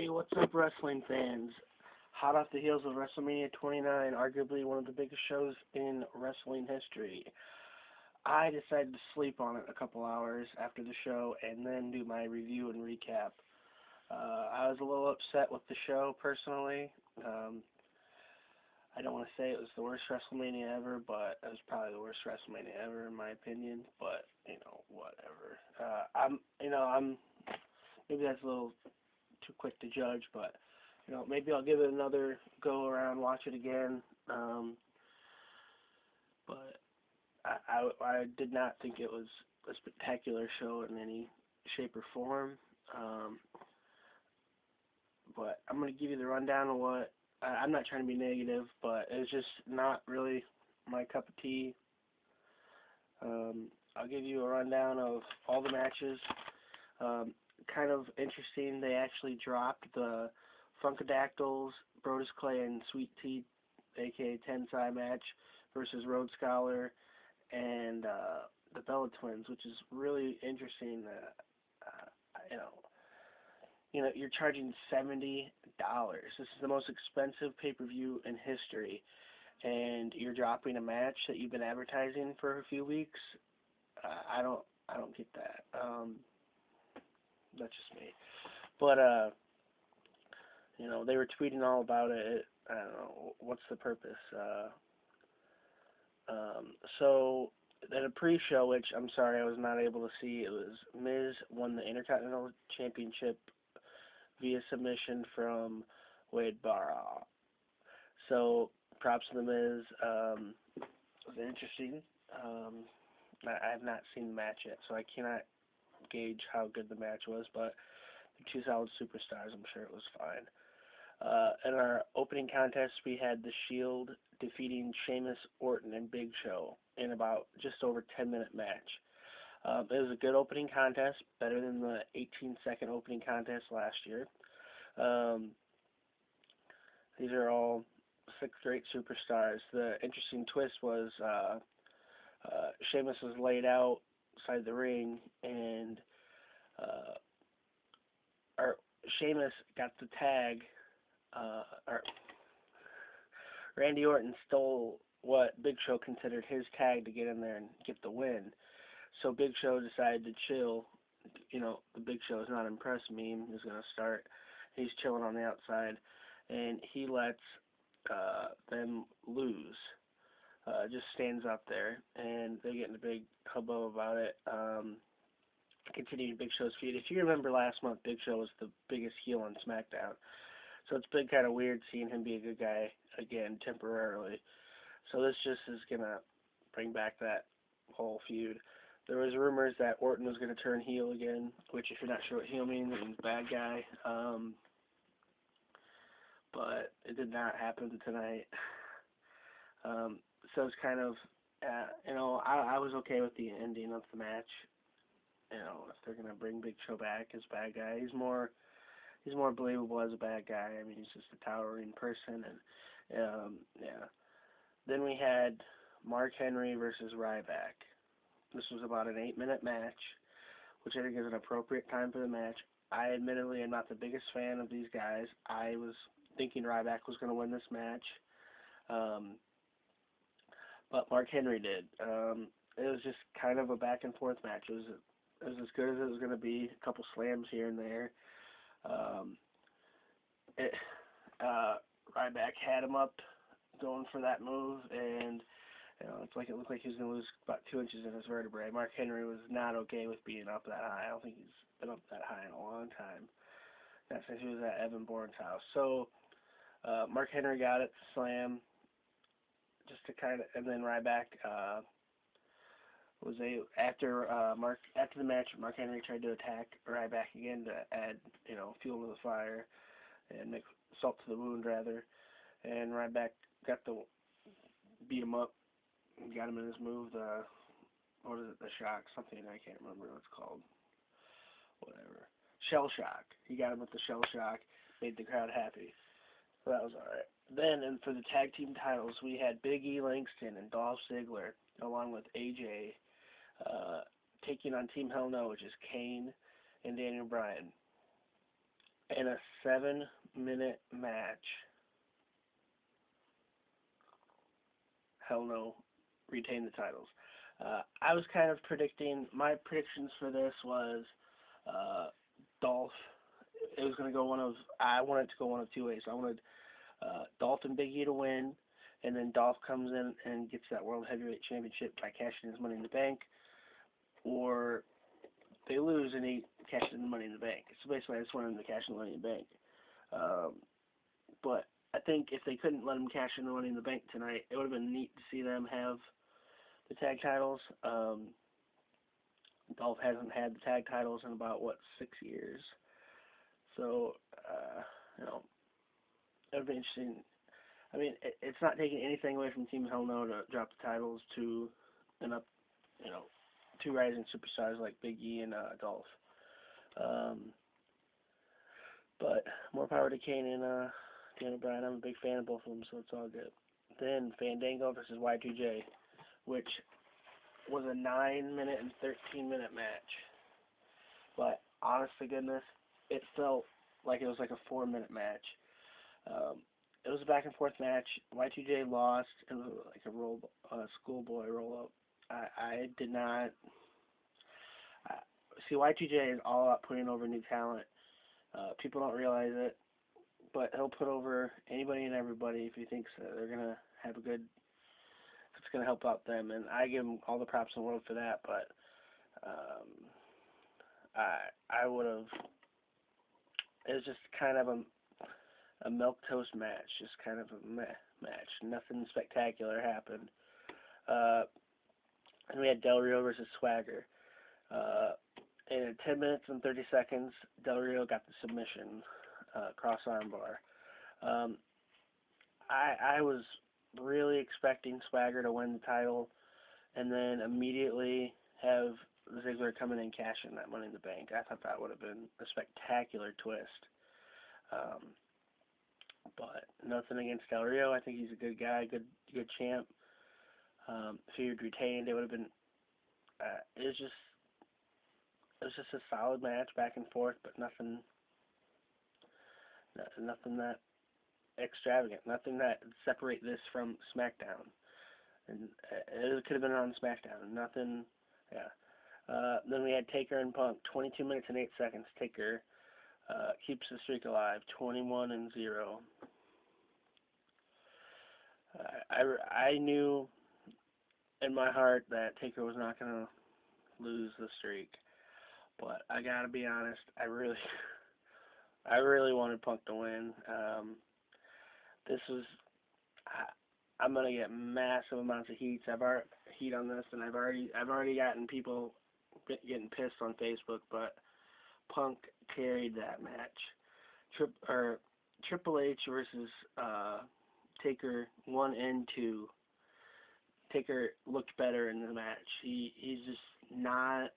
Hey, what's up, wrestling fans? Hot off the heels of WrestleMania 29, arguably one of the biggest shows in wrestling history, I decided to sleep on it a couple hours after the show and then do my review and recap. I was a little upset with the show, personally. Um, I don't want to say it was the worst WrestleMania ever, but it was probably the worst WrestleMania ever, in my opinion. But, whatever. I'm maybe that's a little too quick to judge, but maybe I'll give it another go around, watch it again. But I did not think it was a spectacular show in any shape or form. But I'm gonna give you the rundown of what. I'm not trying to be negative, but it was just not really my cup of tea. I'll give you a rundown of all the matches. Kind of interesting, they actually dropped the Funkadactyls, Brodus Clay, and Sweet Tea, aka Tensai match, versus Rhodes Scholar and the Bella Twins, which is really interesting. You're charging $70. This is the most expensive pay-per-view in history, and you're dropping a match that you've been advertising for a few weeks. I don't get that. That's just me. But they were tweeting all about it. I don't know what's the purpose. So at a pre-show, which I'm sorry I was not able to see, it was Miz won the Intercontinental Championship via submission from Wade Barrett. So props to the Miz. It was interesting. I have not seen the match yet, so I cannot gauge how good the match was, but they're two solid superstars. I'm sure it was fine. In our opening contest, we had The Shield defeating Sheamus, Orton, and Big Show in about just over 10-minute match. It was a good opening contest, better than the 18-second opening contest last year. These are all sixth-rate superstars. The interesting twist was Sheamus was laid out outside the ring, and Sheamus got the tag. Randy Orton stole what Big Show considered his tag to get in there and get the win. So Big Show decided to chill. The Big Show is not impressed meme is going to start. He's chilling on the outside, and he lets them lose. Just stands up there, and they get in a big hubbub about it. Continuing Big Show's feud. If you remember last month, Big Show was the biggest heel on SmackDown. So it's been kind of weird seeing him be a good guy again temporarily. So this just is going to bring back that whole feud. There was rumors that Orton was going to turn heel again, which if you're not sure what heel means, it means bad guy. But it did not happen tonight. So it's kind of, I was okay with the ending of the match. If they're going to bring Big Show back as bad guy, he's more believable as a bad guy. I mean, he's just a towering person, and yeah. Then we had Mark Henry versus Ryback. This was about an 8-minute match, which I think is an appropriate time for the match. I admittedly am not the biggest fan of these guys. I was thinking Ryback was going to win this match, but Mark Henry did. It was just kind of a back and forth match. It was as good as it was going to be. A couple slams here and there. Ryback had him up going for that move, and it looked like he was going to lose about 2 inches in his vertebrae. Mark Henry was not okay with being up that high. I don't think he's been up that high in a long time. Not since he was at Evan Bourne's house. So Mark Henry got it, slam, just to and then Ryback after the match, Mark Henry tried to attack Ryback again to add fuel to the fire and make salt to the wound rather, and Ryback beat him up and got him in his move, the shock, something I can't remember what it's called, whatever, shell shock. He got him with the shell shock, made the crowd happy, so that was alright. Then, and for the tag team titles, we had Big E Langston and Dolph Ziggler, along with AJ, taking on Team Hell No, which is Kane and Daniel Bryan. in a 7-minute match. Hell no, retain the titles. I was kind of predicting, my predictions for this was Dolph. It was going to go I wanted it to go one of two ways. I wanted Dolph and Big E to win, and then Dolph comes in and gets that World Heavyweight Championship by cashing his Money in the Bank, or they lose and he cashes in the Money in the Bank. So basically, I just wanted him to cash in the Money in the Bank. But I think if they couldn't let him cash in the Money in the Bank tonight, it would have been neat to see them have the tag titles. Dolph hasn't had the tag titles in about, 6 years. So, it would be interesting. I mean, it's not taking anything away from Team Hell No to drop the titles to two rising superstars like Big E and Dolph. But more power to Kane and Dan Bryan. I'm a big fan of both of them, so it's all good. Then Fandango versus Y2J, which was a 9-minute and 13-minute match. But honest to goodness, it felt like it was like a 4-minute match. It was a back and forth match. Y2J lost. It was like a schoolboy roll up. I did not see. Y2J is all about putting over new talent. People don't realize it, but he'll put over anybody and everybody if he thinks that they're gonna have a good. If it's gonna help out them, and I give him all the props in the world for that. But I would have. It was just kind of a milquetoast match, just kind of a meh match. Nothing spectacular happened. And we had Del Rio versus Swagger. In 10 minutes and 30 seconds, Del Rio got the submission, cross armbar. I was really expecting Swagger to win the title and then immediately have Ziggler come in and cash in that Money in the Bank. I thought that would have been a spectacular twist. But nothing against Del Rio. I think he's a good guy, good champ. If he had retained, it would have been. It was just a solid match, back and forth, but nothing that extravagant. Nothing that separate this from SmackDown. And it could have been on SmackDown. Nothing. Yeah. Then we had Taker and Punk. 22 minutes and 8 seconds. Taker keeps the streak alive. 21-0. I knew in my heart that Taker was not going to lose the streak, but I gotta be honest, I really wanted Punk to win. This was, I'm gonna get massive amounts of heat on this, and I've already gotten people getting pissed on Facebook, but Punk carried that match. Triple H versus Taker 1 and 2. Taker looked better in the match. He's just not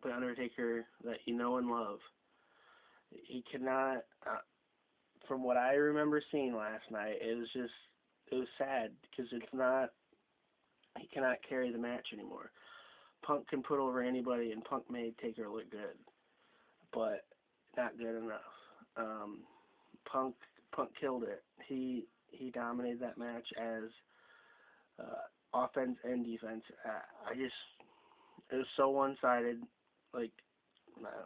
the Undertaker that you know and love. He cannot, from what I remember seeing last night, it was sad because he cannot carry the match anymore. Punk can put over anybody, and Punk made Taker look good, but not good enough. Punk killed it. He dominated that match as offense and defense. It was so one-sided. Like, yeah.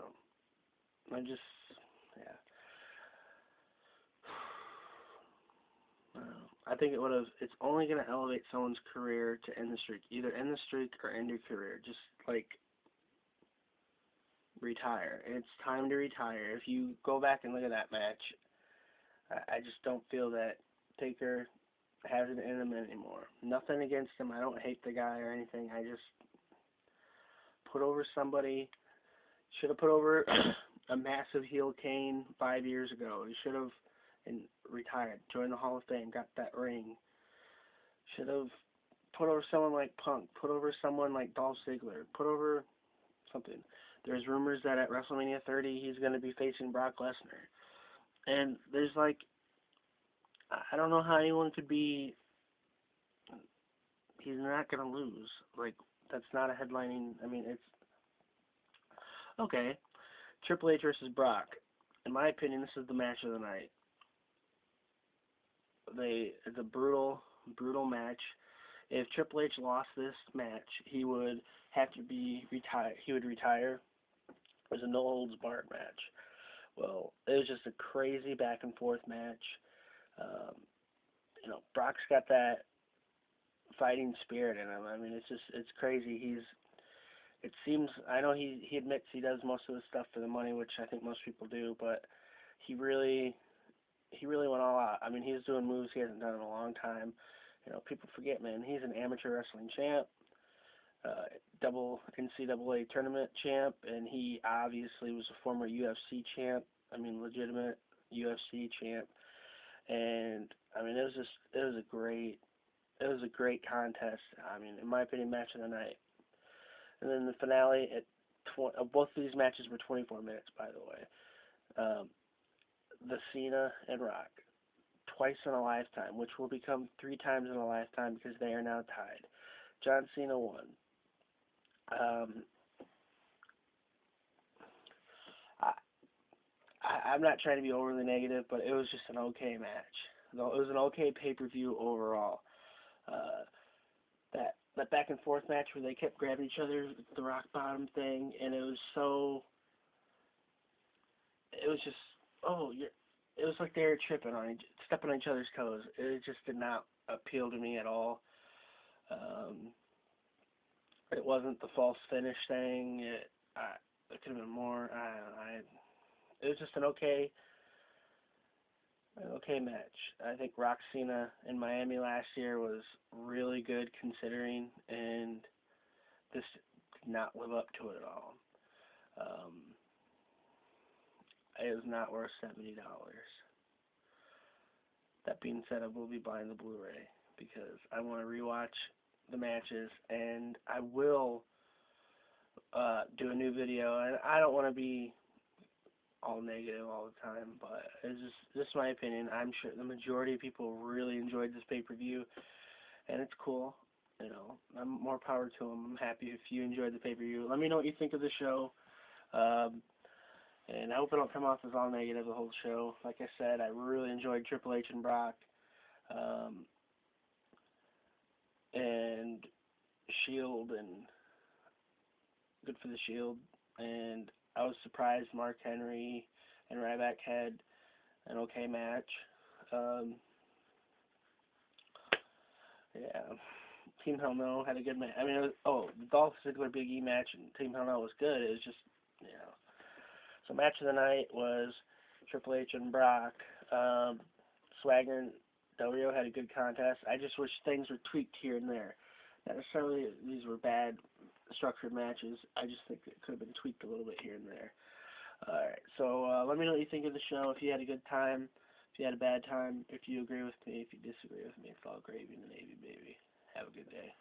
I think it's only going to elevate someone's career to end the streak. Either end the streak or end your career. Just, retire. It's time to retire. If you go back and look at that match, I just don't feel that Taker has it in him anymore. Nothing against him. I don't hate the guy or anything. I just put over somebody. Should have put over a massive heel Kane 5 years ago. He should have retired, joined the Hall of Fame, got that ring. Should have put over someone like Punk. Put over someone like Dolph Ziggler. Put over something. There's rumors that at WrestleMania 30 he's going to be facing Brock Lesnar. And there's I don't know how anyone could be. He's not going to lose. That's not a headlining. I mean, it's okay. Triple H versus Brock. in my opinion, this is the match of the night. It's a brutal match. If Triple H lost this match, he would have to be retired. He would retire. It was a no holds barred match. Well, it was just a crazy back and forth match. Um, Brock's got that fighting spirit in him. I mean, it's crazy. It seems, I know he admits he does most of the stuff for the money, which I think most people do, but he really went all out. I mean, he's doing moves he hasn't done in a long time. People forget, man, he's an amateur wrestling champ, double NCAA tournament champ, and he obviously was a former UFC champ. I mean, legitimate UFC champ. And I mean, it was a great contest. I mean, in my opinion, match of the night. And then the finale both of these matches were 24 minutes, by the way. The Cena and Rock, twice in a lifetime, which will become 3 times in a lifetime because they are now tied. John Cena won. I'm not trying to be overly negative, but it was just an okay match. It was an okay pay-per-view overall. Uh, that back and forth match where they kept grabbing each other, the rock bottom thing, and it was just, it was like they were stepping on each other's toes. It just did not appeal to me at all. It wasn't the false finish thing. It could have been more. It was just an okay match. I think Rock Cena in Miami last year was really good considering, and this did not live up to it at all. It was not worth $70. That being said, I will be buying the Blu-ray because I want to rewatch the matches, and I will do a new video. And I don't want to be all negative all the time, but it's just my opinion. I'm sure the majority of people really enjoyed this pay-per-view, and it's cool. I'm more power to them. I'm happy if you enjoyed the pay-per-view. Let me know what you think of the show. And I hope I don't come off as all negative the whole show. Like I said, I really enjoyed Triple H and Brock. And Shield, and good for the Shield. And I was surprised Mark Henry and Ryback had an okay match. Yeah. Team Hell No had a good match. I mean, the Dolph Ziggler Big E match and Team Hell No was good. It was just, So match of the night was Triple H and Brock. Swagger and Del Rio had a good contest. I just wish things were tweaked here and there. Not necessarily these were bad structured matches. I just think it could have been tweaked a little bit here and there. Alright, so let me know what you think of the show. If you had a good time, if you had a bad time, if you agree with me, if you disagree with me, it's all gravy in the Navy, baby. Have a good day.